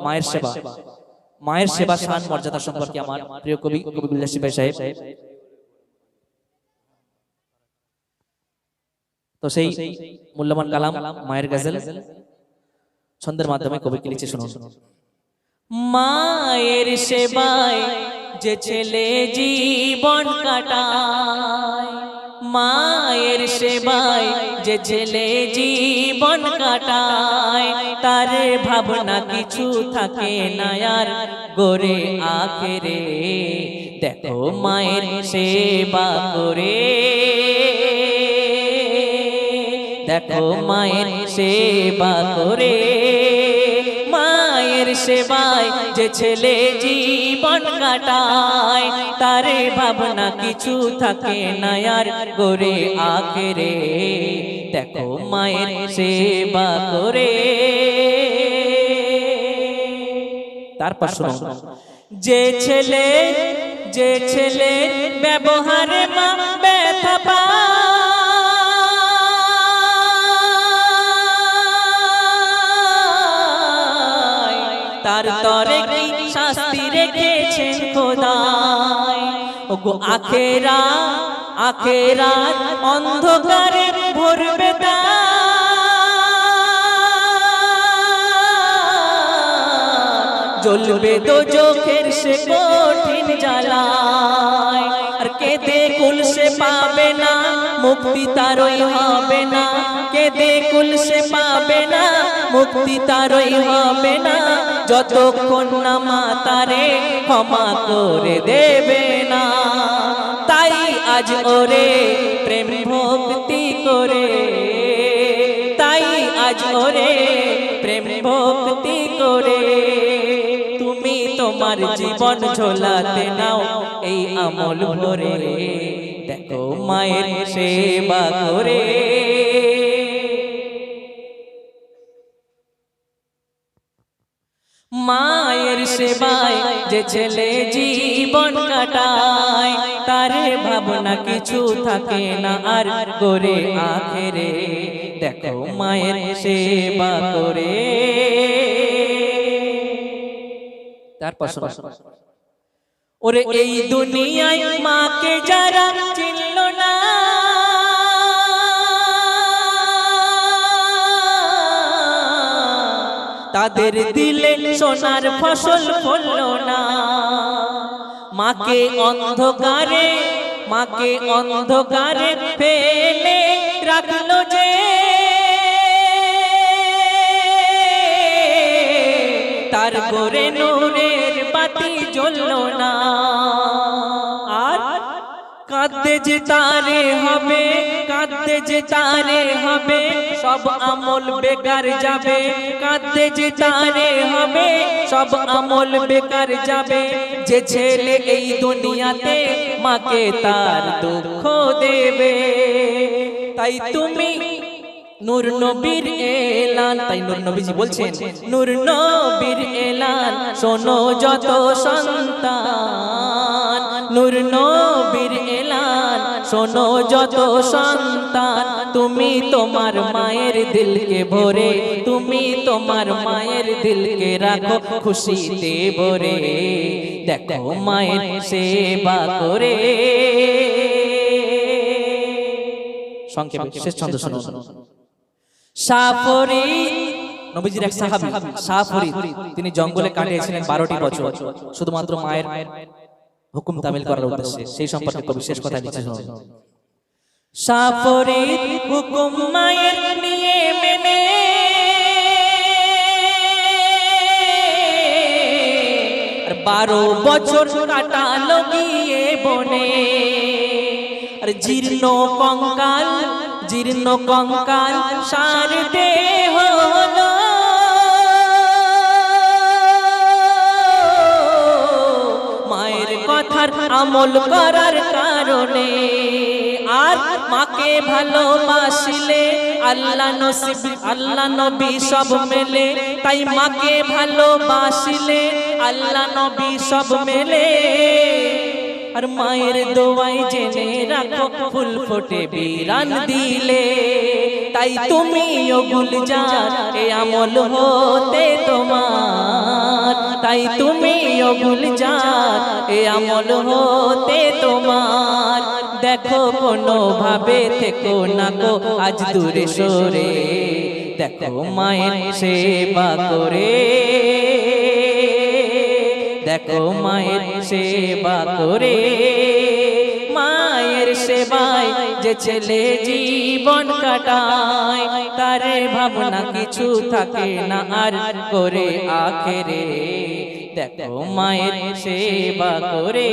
মায়ের সেবা, মায়ের সেবা শান মর্যাদা সম্পর্কে আমার প্রিয় কবি কবি গুলজার সিপাহী সাহেব তো সেই মূল্যবান কালাম মায়ের গজল ছন্দের মাধ্যমে কবিকে লিখে শুনুন। মায়ের সেবায় যে ছেলে জীবন কাটায়, মায়ের সেবায় যে ছেলে জীবন কাটায়, তার ভাবনা কিছু থাকে না আর গড়ে আখেরে। দেখো মায়ের সেবা করে, দেখো মায়ের সেবা করে, মায়ের সেবায় যে ছেলে জীবন কাটায়, তার ভাবনা কিছু থাকে না আর গড়ে আখেরে। দেখো মায়ের সেবা করে। তারপর শুনো, যে ছেলে যে ছেলে ব্যবহারে মা ব্যথা পায়, তার তরে কি শাস্তি রেখেছেন খোদায়। ওগো আখেরা আখেরাত অন্ধকারে ভরবে তার, জ্বলবে দোজখের সে কঠিন জ্বালায়। আর কেঁদে কুল সে পাবে না, মুক্তি তারই হবে না। কেঁদে কুল সে পাবে না, মুক্তি তারই হবে না, যতক্ষণ না মা তারে ক্ষমা করে দেবে না। তাই আজ ওরে প্রেম ভক্তি করে, তাই আজ ওরে প্রেম ভক্তি করে, তুমি তোমার জীবন ঝোলাতে নাও এই আমল ভরে। দেখো মায়ের সেবা করে। মায়ের সেবায় যে ছেলে জীবন কাটায়, তার ভাবনা কিছু থাকে না আর গড়ে আখেরে। দেখো মায়ের সেবা করে। তারপর ওরে এই দুনিয়ায় মাকে যারা চিনল না, তাদের দিলে সোনার ফসল ফলল না। মাকে অন্ধকারে, মাকে অন্ধকারে ফেলে রাখলো যে, তার ঘরে নূরের বাতি জ্বলল না। আর কাঁদতে যে তারে হবে, কাঁদতে যে তারে হবে, সব আমল বেকার যাবে। কাঁদতে যে তারে হবে, সব আমল বেকার যাবে। যে ছেলে এই দুনিয়াতে মাকে তার দুঃখ দেবে। তাই তুমি নূর নবীর এলান, তাই নূর নবীজি বলছেন, নূর নবীর এলান শোনো যত সন্তান, নূর নবীর এলান শোনো যত সন্তান। তুমি তোমার মায়ের দিলকে ভরে, তুমি তোমার মায়ের দিলকে রাখো খুশিতে ভরে। দেখো মায়ের সেবা করে। সংক্ষেপে শেষ ছন্দ শোনো। শাফরিদ নবীজির এক সাহাবী শাফরিদ, তিনি জঙ্গলে কাটিয়েছিলেন 12টি বছর শুধুমাত্র মায়ের হুকুম তামিল করার উদ্দেশ্যে। সেই সম্পর্কে কবি শেষ কথা লিখেছেন। শাফরিদ হুকুম মায়ের নিয়ে মেনে, আর 12 বছর কাটালো গিয়ে বনে। আর জীর্ণ কঙ্কাল, জীর্ণ কঙ্কাল সার দেহ হলো, মায়ের কথার আমল করার কারণে। আর মাকে ভালোবাসিলে আল্লাহ নসিব, আল্লাহ নবী সব মেলে। তাই মাকে ভালোবাসিলে আল্লাহ নবী সব মেলে। আর মায়ের দোয়াই জেনে রাখো ফুল ফোটে বিরান দিলে। তাই তুমিও গুলজার এ আমল হতে তোমার। তাই তুমি ভুল যান এ আমল হতে তোমার। দেখো কোনো ভাবে থেকো না গো আজ দূরে সরে, দেখো মায়ের সেবা করে, দেখো মায়ের সেবা করে। মায়ের সেবায় যে ছেলে জীবন কাটায়, তার ভাবনা কিছু থাকে না আর করে আখেরে, দেখো মায়ের সেবা করে।